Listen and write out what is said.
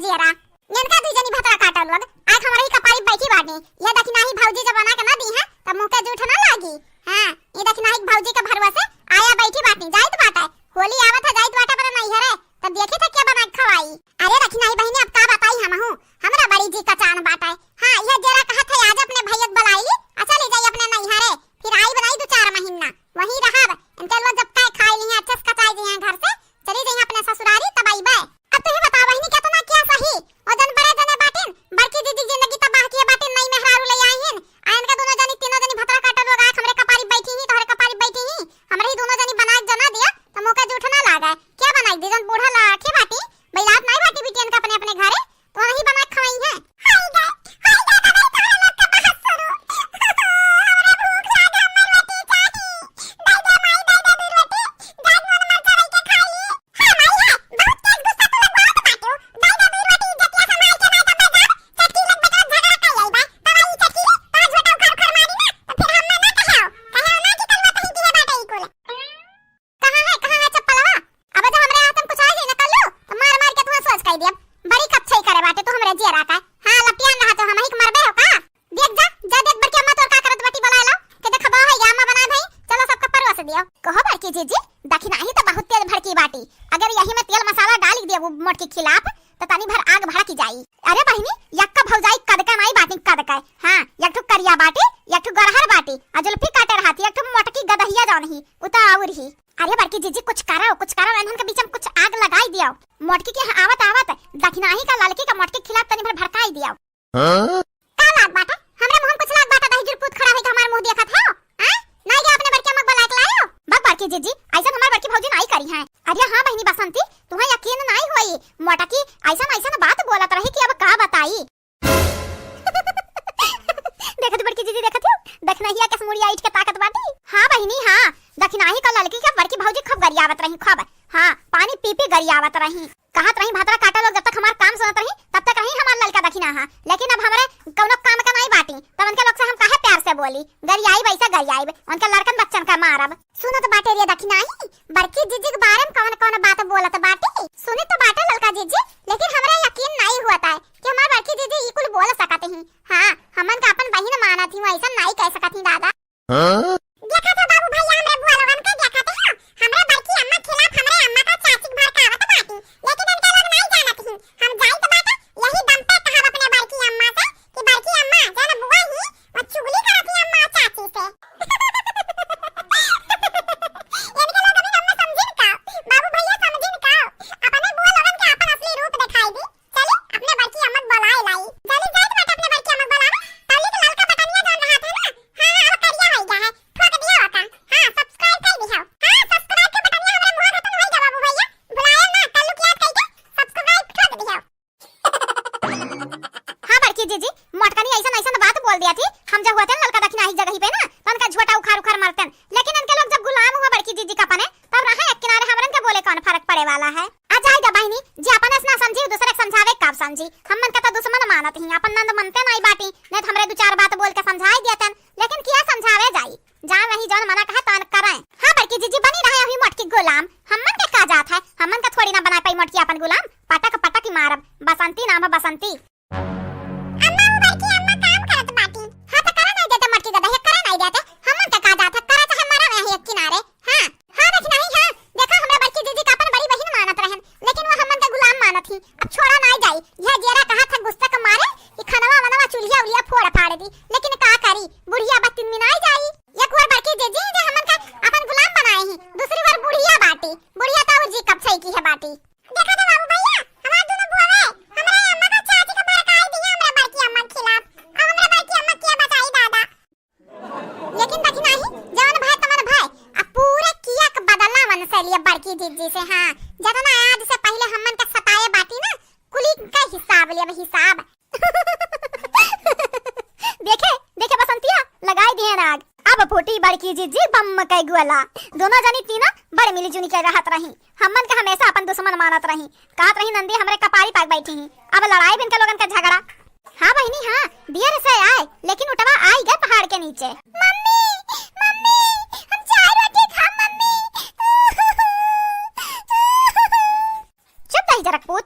जेरा इनका दुजनी भतरा काटल लोग आज हमारे ही कपारी बैठी बाटी। ये देखी नाही भौजी जब बना के ना दी है तब मुंह के जूठ ना लागी। हां ये देखी नाही भौजी के भरवा से आया बैठी बाटी जाइत बाटा होली आवत है जाइत बाटा पर नहीं हरे तब देखे थे क्या बना के खवाई। अरे देखी नाही बहनी अब का बताई हमहू हमरा बड़ी जी का चान बाटा। हां यह जेरा कहत है आज अपने भैया बुलाई अच्छा ले जाई अपने नहीं हरे फिर आई बनाई 2-4 महीना वही रहब इनके लोग जब तक खाई नहीं अच्छे से कटाई दी घर से चली जाई अपने ससुरारी तब आई बे। अब तू ही बता बहनी क्या तना क्या सही ओ जन बड़े जने बाटिन बड़की दीदी जिंदगी तबाह किए बाटिन नहीं मेहरारू ले आईन आयन का दोनों जनी तीनों जनी भतरा काट लोग आज हमरे कपारी बैठी ही तोहरे कपारी बैठी ही हमरे ही दोनों जनी बना के जना दिया तो मौका जूठ ना लागे क्या बनाई दी जन बूढ़ा लाठी बाटी बैलात नहीं बाटी बिटियन का अपने अपने घरे तो वही बना के खवाई है। अगर यही में तेल मसाला डाल दिया वो मोट के खिलाफ तो तनी भर आग भड़क जाई। अरे बहिनी यक्का भौजाई कदका नहीं बाटी कदका। हां एक ठो करिया बाटी एक ठो गरहर बाटी अजलफी काटे रहती एक ठो मोटकी गदहिया जौन ही उता और ही। अरे बड़की जीजी कुछ करो इनन के बीच में कुछ आग लगाई दियो मोटकी के आवत आवत दखनाही का ललकी का मोटकी खिलाफ तनी भर भड़काई दियो। का लाग बाटा हमरे मुंह कुछ लाग बाटा दही जुरपूत खड़ा है हमार मुंह देखत हो। हां नहीं गया अपने बड़के मग बलाक लायो बक बड़की जीजी ऐसा हमार बड़की भौजी नहीं करी है। अरे हां बहनी बसंती तुम्हें यकीन नहीं होई मोटा की ऐसा बात बोलत रही कि अब का बताई। देखत बड़की जीजी देखत हो दखनाहिया के मुड़िया ईट के ताकत बाटी। हां बहनी हां दखनाही का ललकी के बड़की भौजी खूब गरियावत रही खूब। हां पानी पी पी गरियावत रही कहत रही भतरा काटा लोग जब तक हमार काम सुनत रही तब तक रही हमार ललका दखिना। हां लेकिन अब हमरे कोनो काम का नहीं बाटी तब उनके लोग से हम काहे प्यार से बोली गरियाई वैसा गरियाई उनके लड़कन बच्चन का मारब सुनत बाटे रे दखिनाही बड़की जीजी के बारे में कौन बात बोलत बाटी सुनी तो बाटे ललका जीजी लेकिन हमरा यकीन नहीं होता है कि हमार बड़की जीजी ई कुल बोल सकत ही। हां हमन का अपन बहिन मानत ही ऐसा नहीं कह सकत ही दादा। देखा था बाबू भैया हमरे बुआ लोगन के देखा था हमरे बड़की अम्मा खिलाफ हमरे अम्मा का चाची भड़कावत बाटी लेकिन उनके लोग नहीं जानत ही हम जाई तो बाटा यही दम पे कहब अपने बड़की अम्मा से कि बड़की अम्मा जन बुआ ही वो चुगली करत ही अम्मा चाची से। इनके लोग अभी अम्मा समझिन का बाबू भैया समझिन का अपने बुआ लोगन के अपन असली रूप दिखाई दी चली अपने बड़की अम्मा बुलाई लाई जल्दी जाई तो बाटा अपने बड़की अम्मा बुलावे तली के ललका बटनिया जन रहा था ना। हां अब करिया हो गया है ठोक दिया होता। हां सब्सक्राइब कर दिया। हां सब्सक्राइब के बटनिया हमरे मुंह खत्म हो जा बाबू भैया बुलाया ना ताल्लुक याद करके सब्सक्राइब ठोक दिया। हां बड़की जीजी मोटकनी ऐसा बात बोल दिया थी हम जब हुआ थे ललका दखनाही जगह ही पे ना तो उनका झोटा उखाड़ मारते लेकिन इनके लोग जब गुलाम हुआ बड़की जीजी का पने तब रहा एक किनारे हमरन के बोले कौन फर्क पड़े वाला है। आ जाएगा बहनी जी अपन ना समझी दूसरे समझावे कब समझी हमन का तो दुश्मन मानत ही अपन नंद मनते नहीं बाटी नहीं हमरे 2-4 बात बोल के समझाई देतन लेकिन किया समझावे जाई जान नहीं जौन मना कहे तन करे। हां बड़की जीजी बनी रहे हुई मोटकी गुलाम हमन के का जात है हमन का थोड़ी ना बना पाई मोटकी अपन गुलाम पटक ही मारब बसंती नाम है बसंती। अम्मा वो बड़की अम्मा काम करत बाटी हां तो करा नहीं देते मोटकी गदा करा नहीं देते हमन का जात है करा चाहे मरा है एक किनारे। हां हां देख नहीं हां देखा हमरा बड़की जीजी का अपन बड़ी बहन मानत रहन लेकिन वो हमन का गुलाम मानत ही अब छोड़ा नहीं जाई यह जेरा कहा था गुस्सा का मारे कि खनवा मनवा चुलिया उलिया फोड़ फाड़ दी लेकिन का करी बुढ़िया बत्तीन में नहीं जाई एक बार बड़की जीजी जे हमन का अपन गुलाम बनाए ही दूसरी बार बुढ़िया बाटी बुढ़िया तो जी कब सही की है बाटी। देखा था बाबू भैया हमार दोनों बुआवे हमरे अम्मा का चाची का भड़काई दिया हमरे बड़की अम्मा के खिलाफ अब हमरे बड़की अम्मा के बचाई दादा। लेकिन देखी नहीं जवन भाई तमन भाई अब पूरे किया का बदलना मन से लिए बड़की जीजी से। हां जतना आज से पहले हमन का सताए बाटी ना कुली का हिसाब लिए हिसाब। देखे बसंतिया लगाई दिए राग अब फूटी बड़की जीजी बम कई गुला दोनों जनी तीनों बड़े मिली जुनी के रहत रही हमन के हमेशा अपन दुश्मन मानत रही कहत रही नंदी हमरे कपारी पाक बैठी ही अब लड़ाई बिन के लोगन का झगड़ा। हां बहनी हां देर से आए लेकिन उठवा आई गए पहाड़ के नीचे। मम्मी हम चाय रोटी खा मम्मी। चुप रही जरा पूत